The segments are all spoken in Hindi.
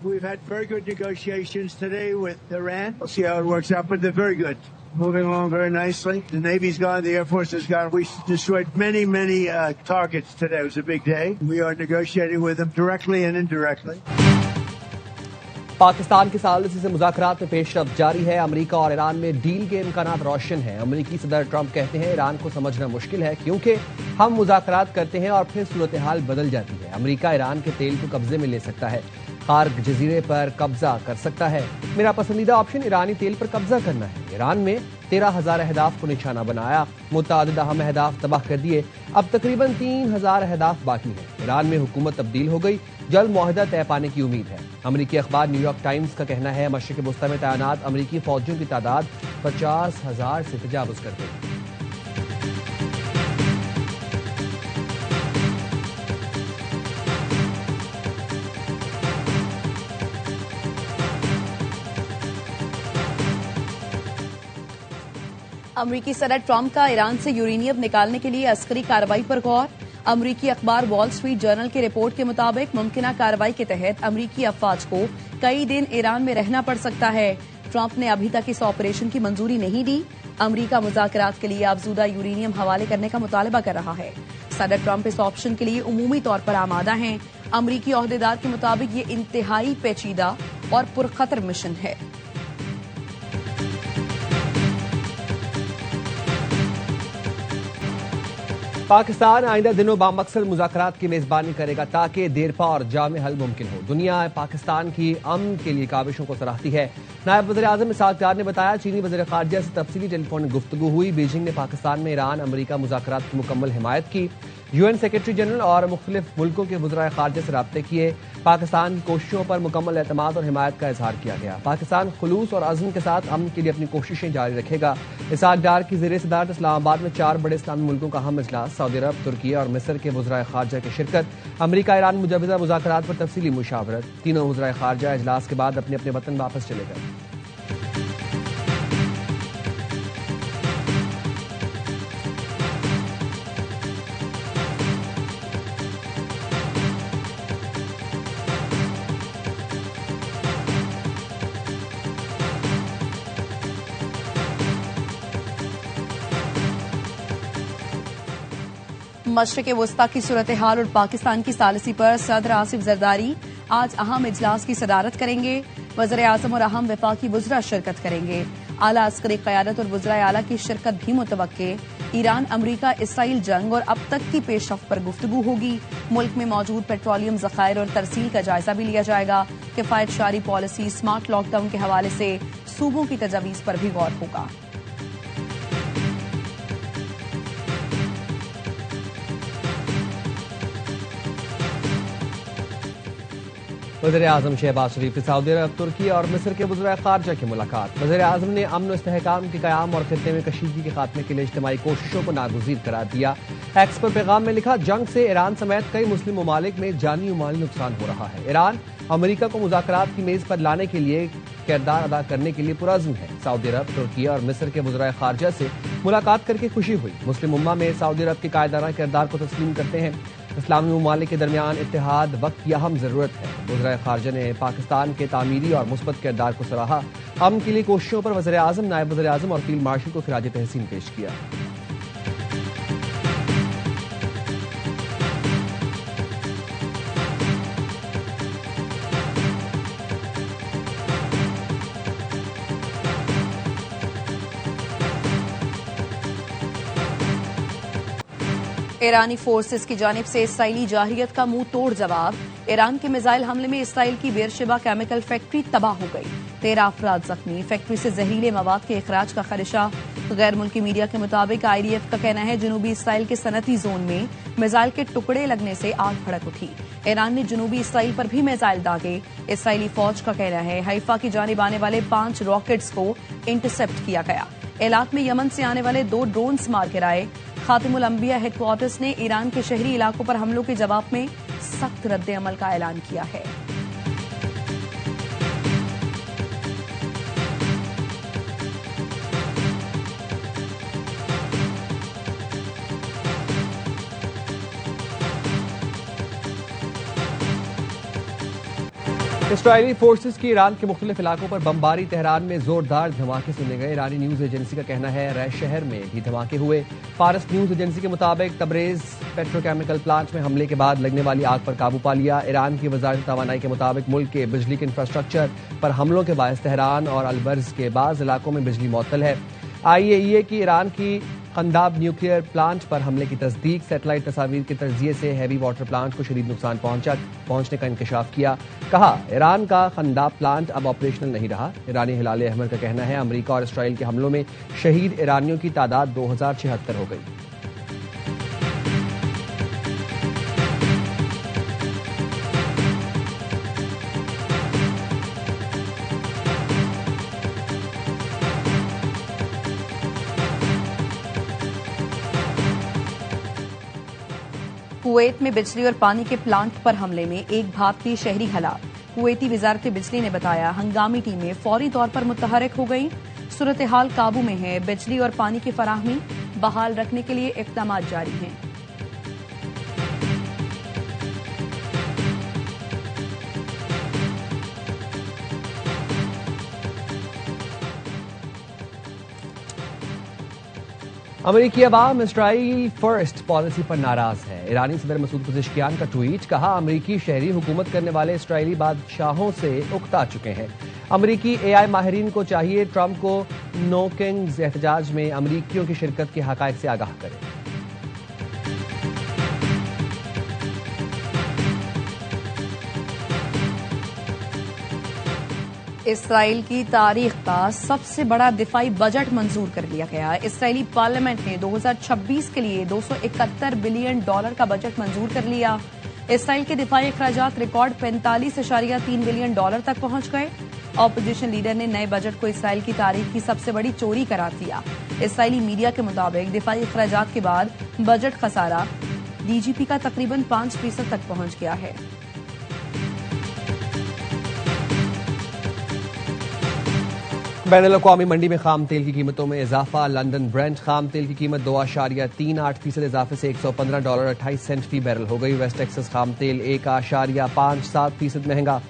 We've had very good negotiations today with Iran. We'll see how it works out, but they're very good. Moving along very nicely. The Navy's gone, the Air Force has gone. We destroyed many targets today. It was a big day. We are negotiating with them directly and indirectly. Pakistan के सालिसी से मुज़ाकरात में पेशरफ जारी है। अमेरिका और ईरान में डील के इम्कानात रोशन हैं। अमेरिकी सदर ट्रंप कहते हैं ईरान को समझना मुश्किल है क्योंकि हम मुज़ाकरात करते हैं और फिर सूरत हाल बदल जाती है। अमेरिका ईरान के तेल को कब्जे में ले सकता है, खार्ग जजीरे पर कब्जा कर सकता है। मेरा पसंदीदा ऑप्शन ईरानी तेल पर कब्जा करना है। ईरान में 13,000 अहदाफ को निशाना बनाया, मुतअद्दिद अहम अहदाफ तबाह कर दिए, अब तकरीबन 3,000 अहदाफ बाकी हैं। ईरान में हुकूमत तब्दील हो गई, जल्द मुआहदा तय पाने की उम्मीद है। अमेरिकी अखबार न्यूयॉर्क टाइम्स का कहना है मशरिक वस्ता में तैनात अमेरिकी फौजियों की तादाद 50,000 से तजावुज कर गई। अमरीकी सदर ट्रंप का ईरान से यूरेनियम निकालने के लिए अस्करी कार्रवाई पर गौर। अमरीकी अखबार वॉल स्ट्रीट जर्नल की रिपोर्ट के मुताबिक मुमकिना कार्रवाई के तहत अमरीकी अफवाज को कई दिन ईरान में रहना पड़ सकता है। ट्रंप ने अभी तक इस ऑपरेशन की मंजूरी नहीं दी। अमरीका मुज़ाकरात के लिए अफजूदा यूरेनियम हवाले करने का मुतालबा कर रहा है। सदर ट्रंप इस ऑप्शन के लिए उमूमी तौर पर आमादा हैं। अमरीकी ओहदेदार के मुताबिक ये इंतहाई पेचीदा और पुरखतर मिशन है। पाकिस्तान आइंदा दिनों बामकसद मुज़ाकरात की मेजबानी करेगा ताकि देरपा और जामे हल मुमकिन हो। दुनिया पाकिस्तान की अमन के लिए काविशों को सराहती है। नायब वज़ीर आज़म इसहाक़ डार ने बताया चीनी वज़ीर ख़ारिजा से तफसीली टेलीफोन गुफ्तगू हुई। बीजिंग ने पाकिस्तान में ईरान अमरीका मुज़ाकरात की मुकम्मल हिमायत की। यूएन सेक्रेटरी जनरल और मुख्तलिफ मुल्कों के वज़राए ख़ारिजा से राब्ते किए। पाकिस्तान की कोशिशों पर मुकम्मल एतमाद और हिमायत का इजहार किया गया। पाकिस्तान खुलूस और अज़्म के साथ अमन के लिए अपनी कोशिशें जारी रखेगा। इसहाक़ डार की ज़ेर सदारत इस्लामाबाद में 4 बड़े इस्लामी मुल्कों का अहम इजलास, सऊदी अरब, तुर्की और मिस्र के वज़राए ख़ारिजा की शिरकत। अमरीका ईरान मुजवज़ा मुज़ाकरात पर तफसीली मुशावरत। तीनों वज़राए ख़ारिजा इजलास के बाद अपने अपने वतन वापस चले गए। मशरिक वस्ता की सूरत हाल और पाकिस्तान की सालिसी पर सदर आसिफ जरदारी आज अहम इजलास की सदारत करेंगे। वज़ीर आज़म और अहम वफाकी वज़रा शिरकत करेंगे। आला अस्करी क़यादत और वज़राए आला की शिरकत भी मुतवक्के। ईरान अमरीका इसराइल जंग और अब तक की पेशरफ्त पर गुफ्तगू होगी। मुल्क में मौजूद पेट्रोलियम ज़खायर और तरसील का जायजा भी लिया जाएगा। किफायत शारी पॉलिसी, स्मार्ट लॉकडाउन के हवाले से सूबों की तजावीज़ पर भी गौर होगा। वज़ीर आज़म शहबाज शरीफ की सऊदी अरब, तुर्की और मिस्र के वज़राए ख़ारिजा की मुलाकात। वज़ीर आज़म ने अमन और इस्तेहकाम के क़याम और खित्ते में कशीदगी के खात्मे के लिए इज्तिमाई कोशिशों को नागुज़ीर करार दिया। एक्स पर पैगाम में लिखा जंग से ईरान समेत कई मुस्लिम ममालिक में जानी और माली नुकसान हो रहा है। ईरान अमरीका को मुज़ाकरात की मेज़ पर लाने के लिए किरदार अदा करने के लिए पुरअज़्म है। सऊदी अरब, तुर्की और मिस्र के वज़राए ख़ारिजा से मुलाकात करके खुशी हुई। मुस्लिम उम्मा में सऊदी अरब के कायदाना किरदार को तस्लीम करते हैं। इस्लामी ममालिक के दरमियान इत्तेहाद वक्त की अहम जरूरत है। वज़राए ख़ारिजा ने पाकिस्तान के तामीरी और मुस्बत किरदार को सराहा। अमन के लिए कोशिशों पर वज़ीर आज़म, नायब वज़ीर आज़म और फील्ड मार्शल को खिराज तहसीन पेश किया। ईरानी फोर्सेस की जानिब से इसराइली जाहिरियत का मुंह तोड़ जवाब। ईरान के मिसाइल हमले में इसराइल की बेरशेबा केमिकल फैक्ट्री तबाह हो गई, 13 अफराद जख्मी। फैक्ट्री से जहरीले मवाद के अखराज का खदशा। गैर मुल्की मीडिया के मुताबिक IDF का कहना है जनूबी इसराइल के सनती जोन में मिसाइल के टुकड़े लगने से आग भड़क उठी। ईरान ने जनूबी इसराइल पर भी मिसाइल दागे। इसराइली फौज का कहना है हैफा की जानिब आने वाले 5 रॉकेट्स को इंटरसेप्ट किया गया। इलाक में यमन से आने वाले 2 ड्रोन्स मार गिराए। खातिमुल अंबिया हेडक्वार्टर्स ने ईरान के शहरी इलाकों पर हमलों के जवाब में सख्त रद्द अमल का ऐलान किया है। इसराइली फोर्सेस की ईरान के मुख्तलिफ इलाकों पर बमबारी। तेहरान में जोरदार धमाके सुने गए। ईरानी न्यूज एजेंसी का कहना है रह शहर में भी धमाके हुए। फारस न्यूज एजेंसी के मुताबिक तबरेज पेट्रोकेमिकल प्लांट में हमले के बाद लगने वाली आग पर काबू पा लिया। ईरान की वजारत तवानाई के मुताबिक मुल्क के बिजली के इंफ्रास्ट्रक्चर पर हमलों के बायस तेहरान और अलबर्ज के बाज़ इलाकों में बिजली मुअत्तल है। IAEA की ईरान की खंदाब न्यूक्लियर प्लांट पर हमले की तस्दीक। सैटेलाइट तस्वीर के तजिए से हैवी वाटर प्लांट को शदीद नुकसान पहुंचने का इंकशाफ किया। कहा ईरान का खंदाब प्लांट अब ऑपरेशनल नहीं रहा। ईरानी हिलाल अहमर का कहना है अमेरिका और इसराइल के हमलों में शहीद ईरानियों की तादाद 2076 हो गई। कुवैत में बिजली और पानी के प्लांट पर हमले में एक भारतीय शहरी हलाक। कुवैती वजारत बिजली ने बताया हंगामी टीमें फौरी तौर पर मुतहरक हो गई। सूरत हाल काबू में है। बिजली और पानी की फराहमी बहाल रखने के लिए इक़दाम जारी हैं। अमेरिकी अवाम इसराइल फर्स्ट पॉलिसी पर नाराज है। ईरानी सदर मसूद पज़ेश्कियान का ट्वीट। कहा अमेरिकी शहरी हुकूमत करने वाले इसराइली बादशाहों से उकता चुके हैं। अमेरिकी AI माहिरीन को चाहिए ट्रंप को नो किंग्स एहतजाज में अमेरिकियों की शिरकत के हकायक से आगाह करें। इसराइल की तारीख का सबसे बड़ा दिफाई बजट मंजूर कर लिया गया। इसराइली पार्लियामेंट ने 2026 के लिए $271 बिलियन का बजट मंजूर कर लिया। इसराइल के दिफाई अखराजात रिकॉर्ड $45.3 बिलियन तक पहुंच गए। ऑपोजिशन लीडर ने नए बजट को इसराइल की तारीख की सबसे बड़ी चोरी करार दिया। इसराइली मीडिया के मुताबिक दिफाई अखराजात के बाद बजट खसारा DGP का तकरीबन 5% तक पहुंच गया है। बैनुल-अक़वामी मंडी में खाम तेल की कीमतों में इजाफा। लंदन ब्रेंट खाम तेल की कीमत 2.38% इजाफे से $115.28 फी बैरल हो गई। वेस्ट टेक्सास खाम तेल 1.57% महंगा,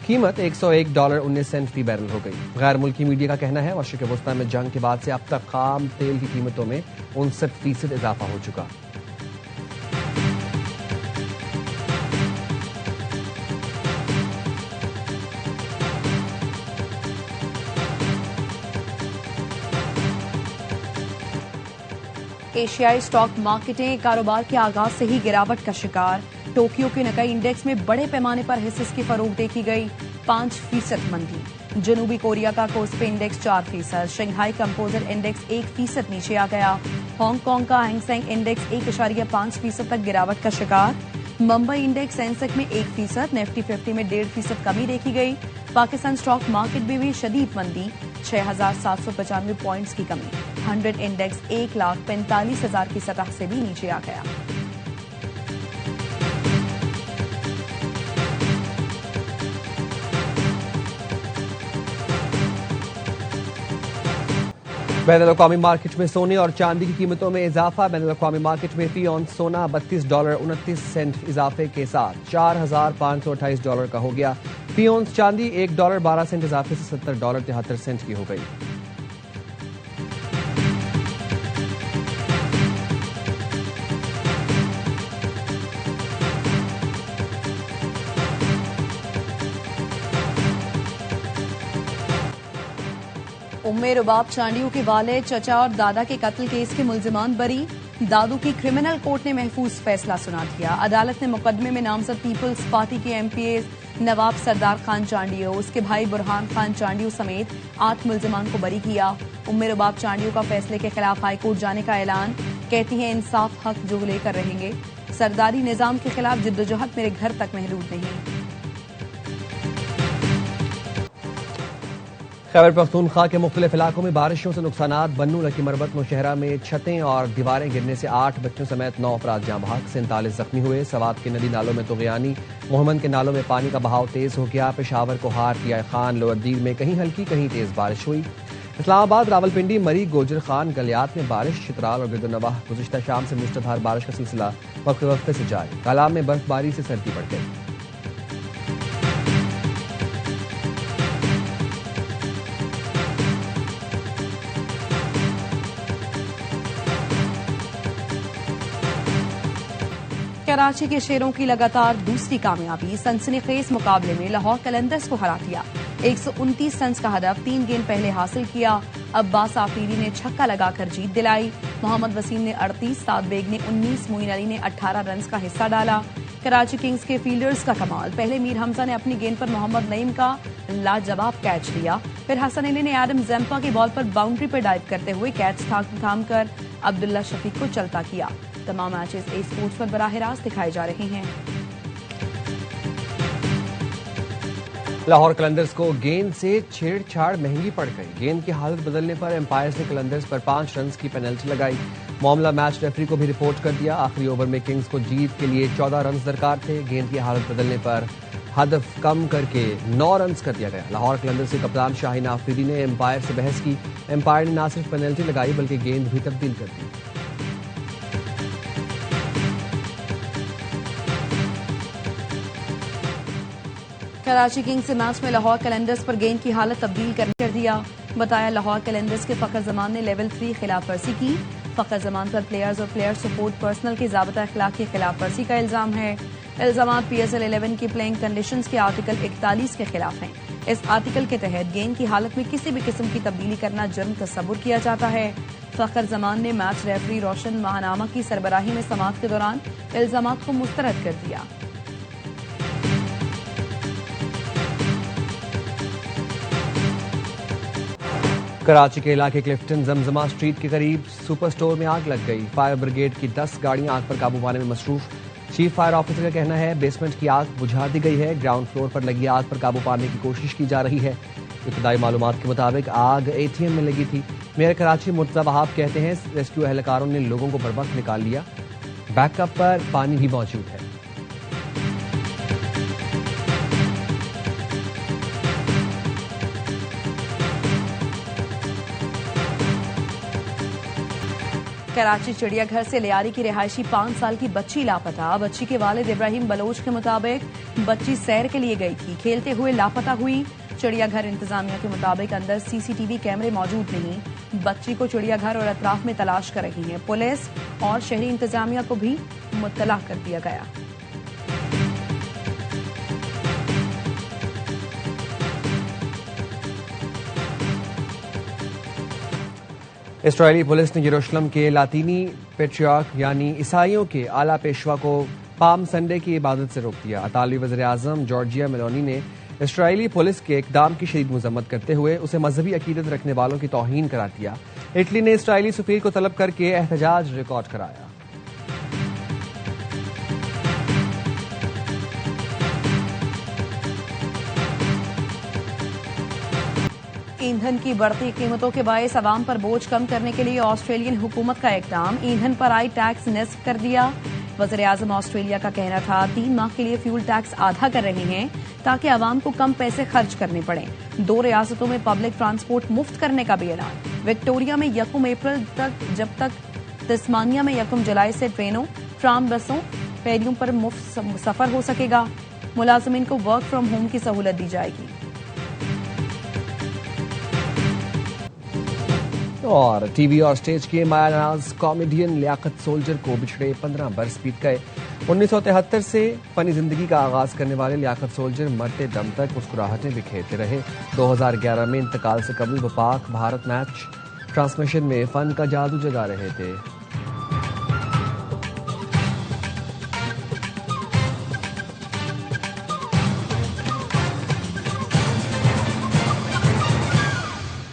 कीमत $101.19 फी बैरल हो गई। गैर मुल्की मीडिया का कहना है मशरिक़ वस्ता में जंग के बाद से अब तक खाम तेल की कीमतों में 59% इजाफा हो चुका। एशियाई स्टॉक मार्केटें कारोबार के आगाज से ही गिरावट का शिकार। टोक्यो के नकाई इंडेक्स में बड़े पैमाने पर हिस्सेस की फरोख देखी गई, 5% मंदी। जनूबी कोरिया का KOSPI index 4%। Shanghai composer index 1% नीचे आ गया। हांगकांग का हैंगसेंग इंडेक्स 1.5% तक गिरावट का शिकार। मुंबई इंडेक्स सेंसेक्स में 1%, निफ्टी 50 में 1.5% कमी देखी गई। पाकिस्तान स्टॉक मार्केट में भी शदीद मंदी, 6,795 पॉइंट्स की कमी। 100 इंडेक्स 1,45,000 की सतह से भी नीचे आ गया। बैनुल-अक़वामी मार्केट में सोने और चांदी की कीमतों में इजाफा। बैनुल-अक़वामी मार्केट में फी ऑन सोना $32.29 इजाफे के साथ $4,528 का हो गया। फी ऑन चांदी $1.12 इजाफे से $70.73 की हो गई। उम्मे रुबाब चांडियों के वाले चचा और दादा के कत्ल केस के मुल्जिमान बरी। दादू की क्रिमिनल कोर्ट ने महफूज फैसला सुना दिया। अदालत ने मुकदमे में नामजद पीपल्स पार्टी के MPs नवाब सरदार खान चांडियो, उसके भाई बुरहान खान चांडियो समेत 8 मुल्जिमान को बरी किया। उम्मे रुबाब चांडियो का फैसले के खिलाफ हाईकोर्ट जाने का ऐलान। कहती हैं इंसाफ हक जो लेकर रहेंगे। सरदारी निजाम के खिलाफ जिद्दोजहद मेरे घर तक महदूद नहीं। खैबर पख्तूनख्वा के मुख्तलिफ इलाकों में बारिशों से नुकसानात। बन्नू लकी मरबत नौशहरा में छतें और दीवारें गिरने से 8 बच्चों समेत 9 अफराद जाँ बहक, 47 जख्मी हुए। सवात के नदी नालों में तुग़यानी, मोहम्मद के नालों में पानी का बहाव तेज हो गया। पेशावर को हार किया खान लोअरदीर में कहीं हल्की कहीं तेज बारिश हुई। इस्लामाबाद, रावलपिंडी, मरी, गोजर खान, गलियात में बारिश। चित्राल और गिरदोनवाह गुज़िश्ता शाम से मुश्तधार बारिश का सिलसिला वक्त से जारी। तालाब में बर्फबारी से सर्दी बढ़ गई। कराची के शेरों की लगातार दूसरी कामयाबी। सनसनीखेज मुकाबले में लाहौर कलंदर्स को हरा दिया। 129 रन का हदफ 3 गेंद पहले हासिल किया। अब्बास आफरीदी ने छक्का लगाकर जीत दिलाई। मोहम्मद वसीम ने 38, साद बेग ने 19, मोइन अली ने 18 रन का हिस्सा डाला। कराची किंग्स के फील्डर्स का कमाल। पहले मीर हमजा ने अपनी गेंद पर मोहम्मद नईम का लाजवाब कैच लिया, फिर हसन अली ने एडम जैम्पा की बॉल पर बाउंड्री पर डाइव करते हुए कैच थाम कर अब्दुल्ला शफीक को चलता किया। तमाम मैचेस ए स्पोर्ट्स पर बराह रास्त दिखाए जा रहे हैं। लाहौर कलंदर्स को गेंद से छेड़छाड़ महंगी पड़ गई। गेंद की हालत बदलने पर एम्पायर्स ने कलंदर्स पर 5 रन की पेनल्टी लगाई। मामला मैच रेफरी को भी रिपोर्ट कर दिया। आखिरी ओवर में किंग्स को जीत के लिए 14 रन दरकार थे। गेंद की हालत बदलने पर हदफ कम करके 9 रन कर दिया गया। लाहौर कलंदर्स के कप्तान शाहीन आफरीदी ने एम्पायर से बहस की। एम्पायर ने न सिर्फ पेनल्टी लगाई बल्कि गेंद भी तब्दील कर दी। कराची किंग्स से मैच में लाहौर कलंदर्स पर गेंद की हालत तब्दील कर दिया। बताया लाहौर कलंदर्स के फखर जमान ने लेवल 3 खिलाफ वर्जी की। फखर जमान पर प्लेयर्स और प्लेयर सपोर्ट पर्सनल के ज़ाब्ता अखलाक की खिलाफ वर्जी का इल्जाम है। इल्जामात PSL 11 की प्लेइंग कंडीशंस के आर्टिकल 41 के खिलाफ हैं। इस आर्टिकल के तहत गेंद की हालत में किसी भी किस्म की तब्दीली करना जुर्म तस्वुर किया जाता है। फखर जमान ने मैच रेफरी रोशन महानामा की सरबराही में समाअत के दौरान इल्जामात को मुस्तरद कर दिया। कराची के इलाके क्लिफ्टन जमजमा स्ट्रीट के करीब सुपर स्टोर में आग लग गई। फायर ब्रिगेड की 10 गाड़ियां आग पर काबू पाने में मसरूफ। चीफ फायर ऑफिसर का कहना है बेसमेंट की आग बुझा दी गई है। ग्राउंड फ्लोर पर लगी आग पर काबू पाने की कोशिश की जा रही है। इब्तदाई मालूमात के मुताबिक आग ATM में लगी थी। मेयर कराची मुर्तज़ा वहाब कहते हैं रेस्क्यू एहलकारों ने लोगों को बर्वक्त निकाल लिया। बैकअप पर पानी भी मौजूद है। कराची चिड़ियाघर से लियारी की रिहायशी 5 साल की बच्ची लापता। बच्ची के वालिद इब्राहिम बलोच के मुताबिक बच्ची सैर के लिए गई थी, खेलते हुए लापता हुई। चिड़ियाघर इंतजामिया के मुताबिक अंदर CCTV कैमरे मौजूद नहीं। बच्ची को चिड़ियाघर और अतराफ में तलाश कर रही है। पुलिस और शहरी इंतजामिया को भी मुत्तला कर दिया गया। इस्राएली पुलिस ने यरूशलेम के लातीनी पेट्रियार्क यानी ईसाइयों के आला पेशवा को पाम संडे की इबादत से रोक दिया। इतालवी वज़ीर-ए-आज़म जॉर्जिया मेलोनी ने इस्राएली पुलिस के इक़दाम की शदीद मज़म्मत करते हुए उसे मजहबी अकीदत रखने वालों की तौहीन करार दिया। इटली ने इस्राएली सफ़ीर को तलब करके एहतजाज रिकॉर्ड कराया। ईंधन की बढ़ती कीमतों के बायस अवाम पर बोझ कम करने के लिए ऑस्ट्रेलियन हुकूमत का इक़दाम। ईंधन पर आई टैक्स निस्फ कर दिया। वज़ीर-ए-आज़म ऑस्ट्रेलिया का कहना था 3 माह के लिए फ्यूल टैक्स आधा कर रहे हैं ताकि अवाम को कम पैसे खर्च करने पड़े। 2 रियासतों में पब्लिक ट्रांसपोर्ट मुफ्त करने का भी ऐलान। विक्टोरिया में 1 अप्रैल तक, जब तक तस्मानिया में 1 जुलाई से ट्रेनों, ट्राम, बसों, फेरियों पर मुफ्त सफर हो सकेगा। मुलाजिमीन को वर्क फ्रॉम होम की सहूलत दी जाएगी। और टीवी और स्टेज के मायानाज कॉमेडियन लियाकत सोल्जर को बिछड़े 15 बरस बीत गए। 1973 से फनी जिंदगी का आगाज करने वाले लियाकत सोल्जर मरते दम तक मुस्कुराहटें बिखेरते रहे। 2011 में इंतकाल से कबल वो पाक भारत मैच ट्रांसमिशन में फन का जादू जगा रहे थे।